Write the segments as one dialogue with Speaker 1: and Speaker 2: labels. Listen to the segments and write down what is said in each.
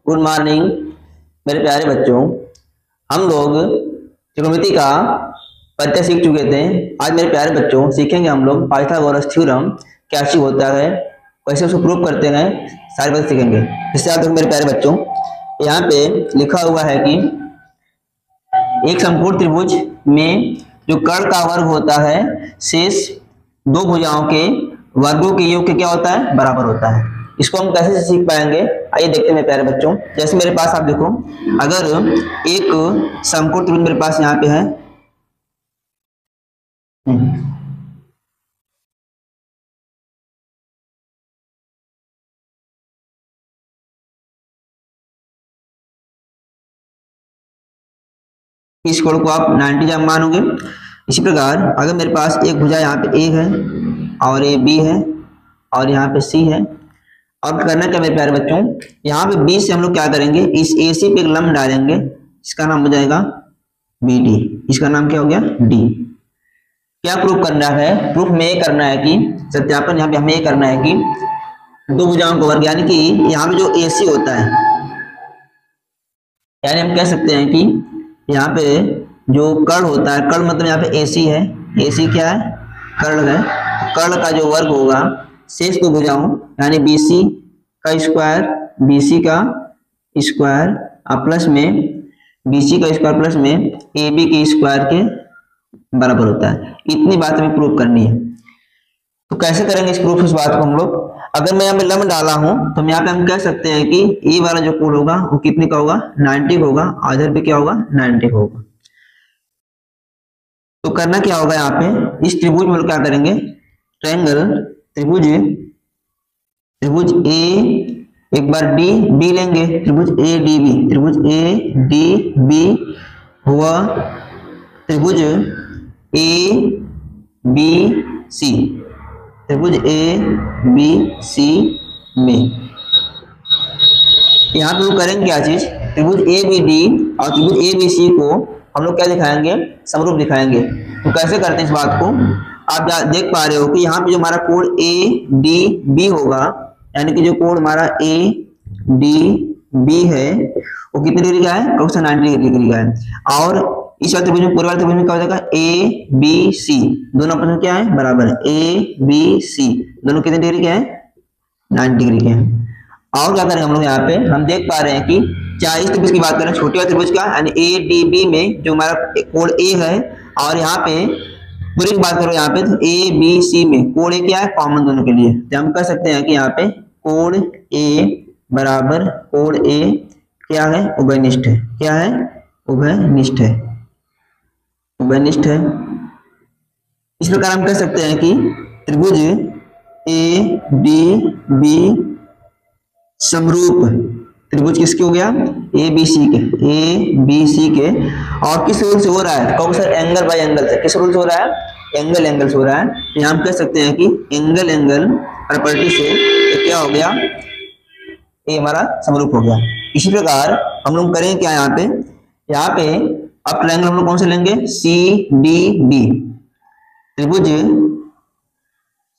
Speaker 1: Good morning मेरे प्यारे बच्चों। हम लोग त्रिकोणमिति का परिचय सीख चुके थे। आज मेरे प्यारे बच्चों सीखेंगे हम लोग पाइथागोरस थ्योरम क्या चीज होता है, कैसे उसको प्रूव करते हैं, सारी बातें सीखेंगे। इससे आप देखो मेरे प्यारे बच्चों, यहाँ पे लिखा हुआ है कि एक समकोण त्रिभुज में जो कर्ण का वर्ग होता है शेष दो भुजाओं के वर्गों के योग के क्या होता है, बराबर होता है। इसको हम कैसे सीख पाएंगे, आइए देखते हैं मेरे प्यारे बच्चों। जैसे मेरे पास आप देखो, अगर एक समकोण त्रिभुज मेरे पास यहाँ पे है, इस कोण को आप 90 जब मानोगे। इसी प्रकार अगर मेरे पास एक भुजा यहाँ पे ए है और ये बी है और यहाँ पे सी है, और करना क्या मेरे प्यारे बच्चों, यहाँ पे बी से हम लोग क्या करेंगे, इस ए सी पे एक लंब डालेंगे, इसका नाम हो जाएगा बी डी, इसका नाम क्या हो गया डी। क्या प्रूफ करना है, प्रूफ में ये करना है कि सत्यापन यहाँ पे हमें ये करना है कि दो भुजाओं का वर्ग, यानी कि यहाँ पे जो ए सी होता है, यानी हम कह सकते हैं कि यहाँ पे जो कर्ण होता है, कर्ण मतलब यहाँ पे AC है, AC क्या है, कर्ण है। कर्ण का जो वर्ग होगा शेष दो भुजाओं यानी BC का स्क्वायर, BC का स्क्वायर प्लस में BC का स्क्वायर प्लस में AB के स्क्वायर के बराबर होता है। इतनी बात हमें प्रूव करनी है। तो कैसे करेंगे इस प्रूफ, इस बात को हम लोग, अगर मैं यहाँ पे लंब डाला हूं तो यहाँ पे हम कह सकते हैं कि ये वाला जो कोण होगा वो कितने का होगा, 90 होगा, और इधर पे क्या होगा 90 होगा। तो करना क्या होगा, यहाँ पे इस त्रिभुज में क्या करेंगे, ट्रायंगल त्रिभुज ए एक बार डी बी लेंगे, त्रिभुज ए डी बी, त्रिभुज ए डी बी हुआ त्रिभुज ए बी सी, त्रिभुज ए बी सी में यहाँ पे लोग करेंगे क्या चीज, त्रिभुज ए बी डी और त्रिभुज ए बी सी को हम लोग क्या दिखाएंगे, समरूप दिखाएंगे। तो कैसे करते हैं इस बात को, आप देख पा रहे हो कि यहाँ पे जो हमारा कोण ए डी बी होगा, यानी कि जो कोण हमारा ए डी बी है वो कितने डिग्री का है, 90 डिग्री का है। और इस वाले त्रिभुज में, पूरे वाले त्रिभुज में क्या हो जाएगा, ए बी सी दोनों आपस में क्या है, बराबर है। ए बी सी दोनों कितने डिग्री के हैं, 90 डिग्री के हैं। और क्या करेंगे हम लोग, यहाँ पे हम देख पा रहे हैं कि चाहे इस त्रिभुज की बात करें, छोटे वाले त्रिभुज का, यानी ए डी बी में जो हमारा कोण ए है, और यहाँ पे पूरी की बात करो यहाँ पे तो ए बी सी में कोण ए क्या है, कॉमन दोनों के लिए। तो हम कह सकते हैं कि यहाँ पे कोण ए बराबर कोण ए क्या है, उभयनिष्ठ है। क्या है, उभयनिष्ठ है, उभयनिष्ठ है। इस प्रकार हम कह सकते हैं कि त्रिभुज ए डी बी समरूप त्रिभुज किसके हो गया, ए बी सी के, ए बी सी के। और किस रूल से हो रहा है, कौन सा, एंगल बाय एंगल से। किस रूल से हो रहा है, एंगल एंगल से हो रहा है। तो यहाँ हम कह सकते हैं कि एंगल एंगल प्रॉपर्टी से तो क्या हो गया, ये हमारा समरूप हो गया। इसी प्रकार हम लोग करेंगे क्या, यहाँ पे अब ट्रायंगल हम लोग कौन से लेंगे, सी डी बी, त्रिभुज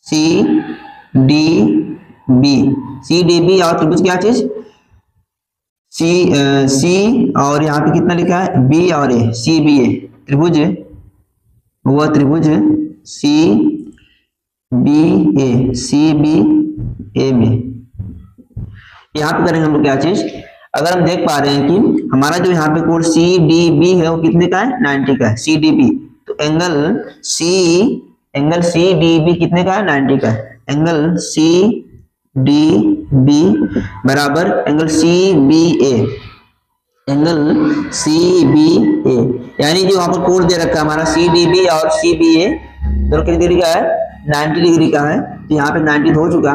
Speaker 1: C D B, C D B और त्रिभुज क्या चीज, सी और यहाँ पे कितना लिखा है, बी और ए, सी बी ए, त्रिभुज हुआ त्रिभुज सी बी ए, सी बी ए में यहाँ पे करेंगे हम लोग क्या चीज, अगर हम देख पा रहे हैं कि हमारा जो यहाँ पे कोण सी डी बी है वो कितने का है, 90 का है, सी डी बी। तो एंगल सी डी बी कितने का है, 90 का है। एंगल सी डी बी बराबर एंगल सी बी ए, एंगल सी बी ए, यानी जो यहाँ पर कोण दे रखा है हमारा सी डी बी और सी बी ए दोनों कितनी डिग्री का है, 90 डिग्री का है। तो यहाँ पे 90 हो चुका।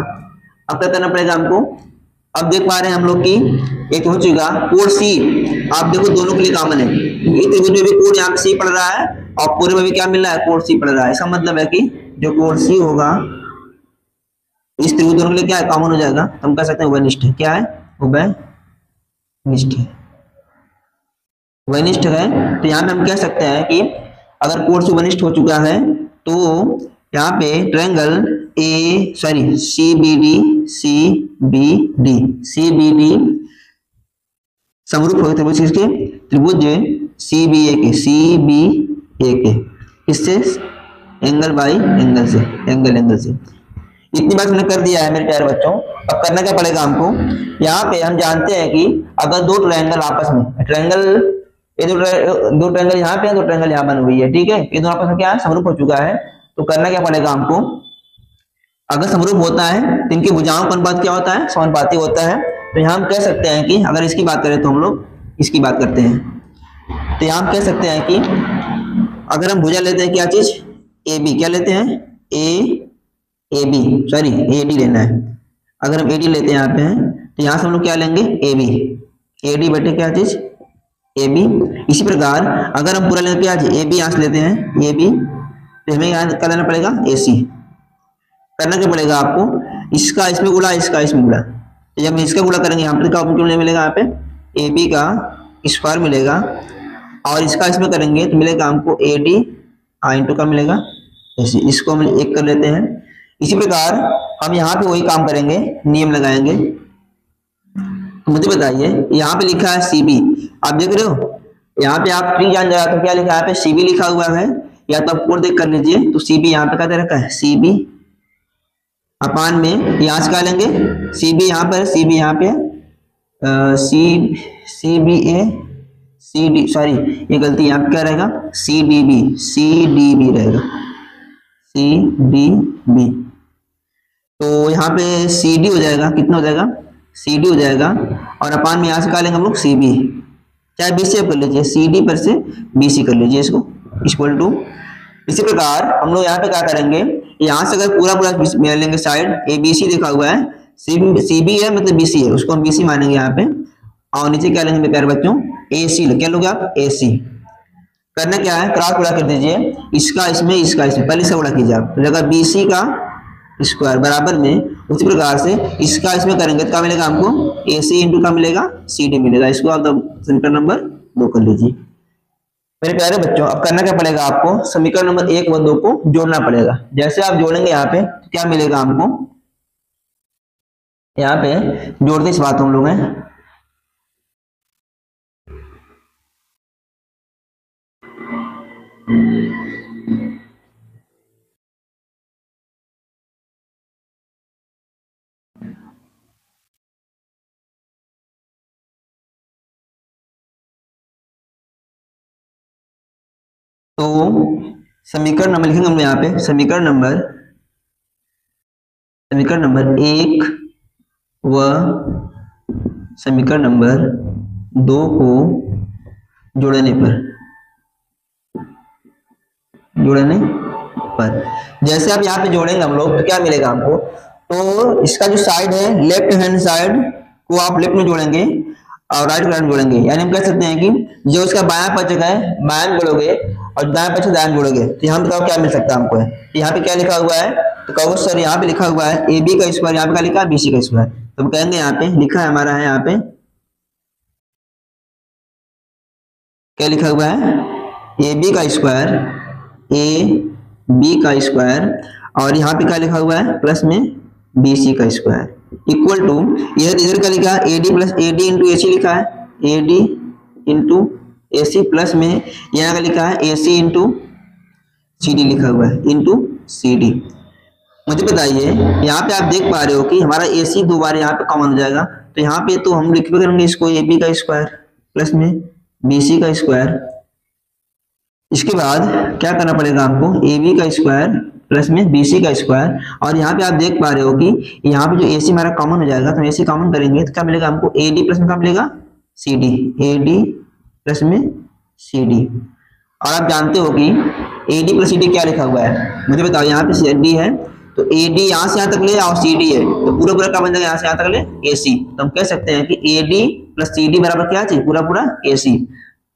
Speaker 1: अब क्या करना पड़ेगा हमको, अब देख पा रहे हैं हम लोग कि एक हो चुका कोण सी, आप देखो दोनों के लिए कॉमन है, ये त्रिभुज में भी कोण यहाँ पे सी पड़ रहा है और पूरे में भी क्या मिल रहा है, कोण सी पड़ रहा है। इसका मतलब है कि जो कोण सी होगा इस त्रिभुज दोनों के लिए क्या है, कॉमन हो जाएगा। तो हम कह सकते हैं उभयनिष्ठ है। क्या है, उभयनिष्ठ है, उभयनिष्ठ है। तो यहाँ पे हम कह सकते हैं कि अगर कोण से उभयनिष्ठ हो चुका है तो यहाँ पे ट्रायंगल सी बी डी समरूप होगी त्रिभुज किसके, त्रिभुज CBA के, CBA के, इससे एंगल बाई एंगल से, एंगल से। इतनी बात मैंने कर दिया है मेरे प्यारे बच्चों। अब करना क्या पड़ेगा हमको, यहाँ पे हम जानते हैं कि अगर दो ट्रायंगल आपस में, ट्रायंगल ये दो ट्रायंगल यहाँ पे है, दो ट्रायंगल यहाँ बनी हुई है, ठीक है, ये दोनों आपस में क्या है, समरूप हो चुका है। तो करना क्या पड़ेगा हमको, अगर समरूप होता है तो इनकी भुजाओं का अनुपात क्या होता है, समानुपाती होता है। तो यहाँ हम कह सकते हैं कि अगर इसकी बात करें तो हम लोग इसकी बात करते हैं, तो यहाँ हम कह सकते हैं कि अगर हम भुजा लेते हैं क्या चीज, AB, क्या लेते हैं, AB, सॉरी AD लेना है। अगर हम AD लेते हैं यहाँ पे हैं, तो यहाँ से हम लोग क्या लेंगे, AD बटे क्या चीज, AB। इसी प्रकार अगर हम पूरा लेते हैं AB, यहाँ से लेते हैं AB, तो हमें यहाँ क्या लेना पड़ेगा, AC। करना क्या पड़ेगा आपको, इसका इसमें गुणा, इसका इसमें गुणा। तो जब हम इसका गुणा करेंगे यहाँ पे क्या मिलेगा, यहाँ पे AB का स्क्वायर मिलेगा, और इसका इसमें करेंगे तो मिलेगा हमको AD इंटू का मिलेगा AC। इसको हम एक कर लेते हैं। इसी प्रकार हम यहाँ पे वही काम करेंगे, नियम लगाएंगे। तो मुझे बताइए यहाँ पे लिखा है CB, आप देख रहे हो, यहाँ पे आप ट्री जान जाए तो क्या लिखा है, यहाँ पे CB लिखा हुआ है, या तो आप कोड देख कर लीजिए। तो CB यहाँ पे क्या दे रखा है, CB अपान में यहाँ से क्या लेंगे, CB यहाँ पर, CB यहाँ पे CBA CD, सॉरी ये गलती, यहाँ पे क्या रहेगा, CDB रहेगा, CDB। तो यहाँ पे CD हो जाएगा, कितना हो जाएगा, CD हो जाएगा, और अपान में यहाँ से क्या लेंगे हम लोग, CB, चाहे BC कर लीजिए, CD पर से BC कर लीजिए इसको, इक्वल टू। इसी प्रकार हम लोग यहाँ पे क्या करेंगे, यहाँ से अगर पूरा लेंगे साइड ABC लिखा हुआ है, CB है मतलब BC है, उसको हम BC मानेंगे यहाँ पे, और नीचे क्या लेंगे मेरे प्यारे बच्चों, AC, क्या लोगे आप, AC। करना क्या है, क्रॉस गुणा कर दीजिए, इसका इसमें, इसका इसमें, पहले इसका गुणा कीजिए आप, तो जगह BC का स्क्वायर बराबर में, उसी प्रकार से इसका इसमें करेंगे तो क्या मिलेगा हमको, AC इंटू का मिलेगा CD मिलेगा। इसको आप समीकरण नंबर 2 कर लीजिए मेरे प्यारे बच्चों। अब करना क्या पड़ेगा आपको, समीकरण नंबर 1 व 2 को जोड़ना पड़ेगा। जैसे आप जोड़ेंगे यहाँ पे तो क्या मिलेगा हमको, यहाँ पे जोड़ते इस बात हम लोग हैं, तो समीकरण नंबर लिखेंगे हम यहाँ पे, समीकरण नंबर 1 व समीकरण नंबर 2 को जोड़ने पर जैसे आप यहाँ पे जोड़ेंगे हम लोग तो क्या मिलेगा हमको, तो इसका जो साइड है लेफ्ट हैंड साइड को आप लेफ्ट में जोड़ेंगे और राइट हैंड जोड़ेंगे, यानी हम कह सकते हैं कि जो इसका बायां पक्ष है बायां जोड़ोगे और दाएं पक्ष दाएं जोड़ोगे, तो यहाँ पे क्या मिल सकता है हमको, यहाँ पे क्या लिखा हुआ है, तो कहो सर यहाँ पे लिखा हुआ है AB का स्क्वायर, यहाँ पे क्या लिखा है BC का स्क्वायर। तो हम कहेंगे यहाँ पे लिखा है हमारा है, यहाँ पे क्या लिखा हुआ है, AB का स्क्वायर, AB का स्क्वायर, और यहाँ पे क्या लिखा हुआ है प्लस में BC का स्क्वायर, इक्वल टू इधर का लिखा है AD plus AD into AC लिखा है, AD इंटू AC प्लस में यहाँ का लिखा है AC इंटू CD लिखा हुआ है, इंटू CD। मुझे बताइए यहाँ पे आप देख पा रहे हो कि हमारा AC 2 बार यहाँ पे कॉमन हो जाएगा, तो यहाँ पे तो हम लिख करेंगे इसको AB का स्क्वायर प्लस में BC का स्क्वायर। इसके बाद क्या करना पड़ेगा आपको, AB का स्क्वायर प्लस में BC का स्क्वायर, और यहाँ पे आप देख पा रहे हो कि यहाँ पे जो AC हमारा कॉमन हो जाएगा, तो AC कॉमन करेंगे तो क्या मिलेगा हमको, AD प्लस में क्या मिलेगा CD, AD प्लस में CD। और आप जानते हो कि AD प्लस CD क्या लिखा हुआ है, मुझे बताओ, यहाँ पे CD है तो AD यहाँ से यहाँ तक ले और CD है तो पूरा पूरा क्या बन जाएगा, यहाँ से यहाँ तक ले AC। तो हम कह सकते हैं कि AD प्लस CD बराबर क्या चाहिए, पूरा पूरा AC।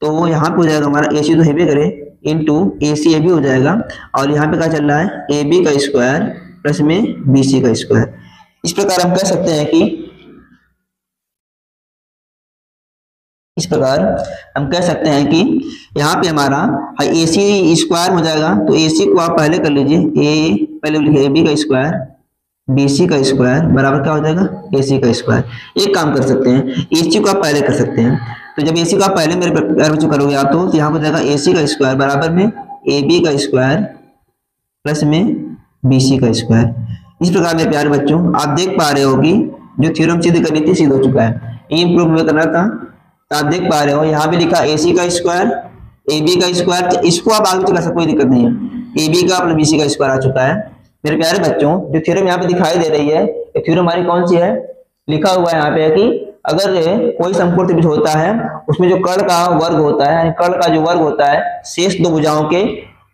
Speaker 1: तो यहाँ पे हो जाएगा हमारा AC तो हेबे करे इंटू AC AB हो जाएगा, और यहाँ पे क्या चल रहा है AB का स्क्वायर प्लस में BC का स्क्वायर। इस प्रकार हम कह सकते हैं कि यहाँ पे हमारा AC स्क्वायर हो जाएगा, तो AC को आप पहले कर लीजिए, पहले लिखिए AB का स्क्वायर BC का स्क्वायर बराबर क्या हो जाएगा AC का स्क्वायर। एक काम कर सकते हैं AC को आप पहले कर सकते हैं, तो जब AC का पहले मेरे प्यारे बच्चों करोगे आप तो यहाँ पर जाएगा AC का स्क्वायर बराबर में AB का स्क्वायर प्लस में BC का स्क्वायर। इस प्रकार मेरे प्यारे बच्चों आप देख पा रहे हो कि जो थ्योरम सिद्ध करनी थी सिद्ध हो चुका है। ये इंप्रूव में करना था तो आप देख पा रहे हो यहाँ पे लिखा AC का स्क्वायर AB का स्क्वायर, तो इसको आप आगे तो कर सकते कोई दिक्कत नहीं है। AB का प्लस BC का स्क्वायर आ चुका है। मेरे प्यारे बच्चों जो थ्योरम यहाँ पे दिखाई दे रही है ये थ्योरम हमारी कौन सी है, लिखा हुआ है यहाँ पे कि अगर कोई समकोण त्रिभुज होता है उसमें जो कर्ण का वर्ग होता है, कर्ण का जो वर्ग होता है शेष दो भुजाओं के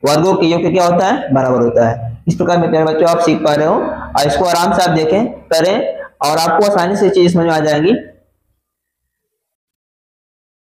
Speaker 1: वर्गों के योग क्या होता है, बराबर होता है। इस प्रकार मेरे प्यारे बच्चों आप सीख पा रहे हो और इसको आराम से आप देखें करें और आपको आसानी से चीज समझ में आ जाएंगी।